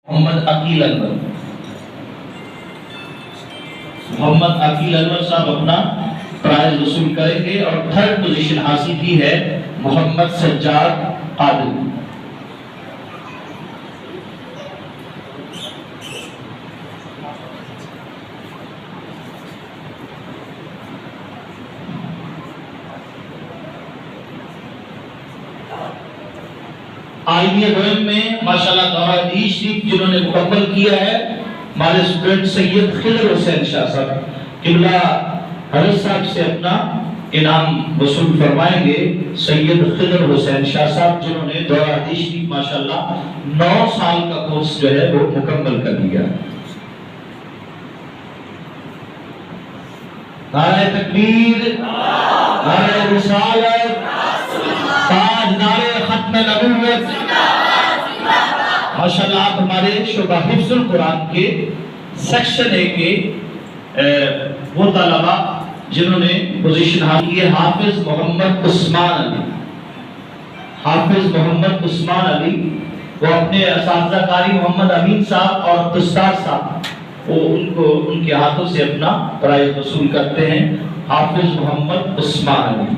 मोहम्मद अकील अनवर साहब अपना प्राइज वसूल करेंगे और थर्ड पोजीशन हासिल की है मोहम्मद सज्जाद आदिल। IBM में माशाल्लाह दौरा हदीस शरीफ जिन्होंने मुकम्मल किया है हमारे स्टूडेंट सैयद खिदर हुसैन शाह साहब किबला हजरत साहब से अपना इनाम वसूल फरमाएंगे। सैयद खिदर हुसैन शाह साहब जिन्होंने दौरा हदीस शरीफ माशाल्लाह 9 साल का कोर्स जो है वो मुकम्मल कर लिया। नारे तकबीर, नारे रिसालत, नारे खत्म नबूवत। माशाल्लाह आप हमारे शोबा हिफ्जुल कुरान के सेक्शन ए के वो तलबा जिन्होंने पोजीशन हासिल की है हाफिज मोहम्मद उस्मान अली वो अपने असातिज़ा कारी मोहम्मद अमीन साहब और तुस्तार साहब वो उनके हाथों से अपना प्राइज वसूल करते हैं। हाफिज मोहम्मद उस्मान अली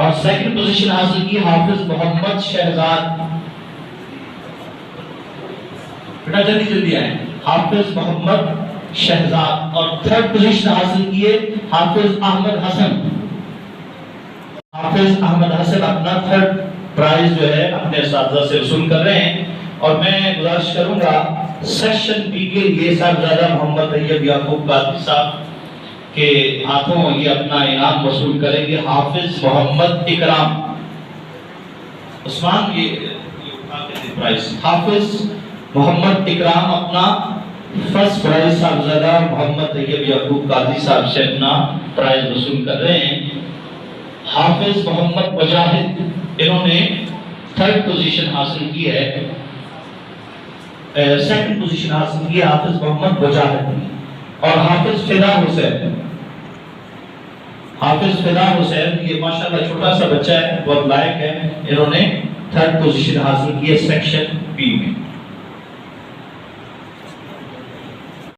और सेकंड पोजीशन हासिल की हाफिज मोहम्मद शहजाद। बेटा जल्दी जल्दी आए। हाफिज मोहम्मद शहजाद और थर्ड पोजीशन हासिल किए हाफिज अहमद हसन। हाफिज अहमद हसन अपना थर्ड प्राइज जो है अपने असातिज़ा से वसूल कर रहे हैं। और मैं गुजारिश करूंगा सेक्शन बी के लिए साहबजादा मोहम्मद तैयब याकूब कादरी साहब के हाथों ये अपना इनाम वसूल करेंगे। हाफिज मोहम्मद इकराम उस्मान ये प्राइज हाफिज मोहम्मद इकराम अपना फर्स्ट प्राइज साहबजादा मोहम्मद तैयब याकूब कादरी साहब से अपना प्राइज वसूल कर रहे हैं। हाफिज मोहम्मद मुजाहिद इन्होंने थर्ड पोजीशन हासिल की है, सेकंड पोजीशन हासिल की है हाफिज मोहम्मद मुजाहिद। और हाफिज फिदा हुसैन ये माशाल्लाह छोटा सा बच्चा है, बहुत लायक है, इन्होंने थर्ड पोजीशन हासिल की है सेक्शन बी में।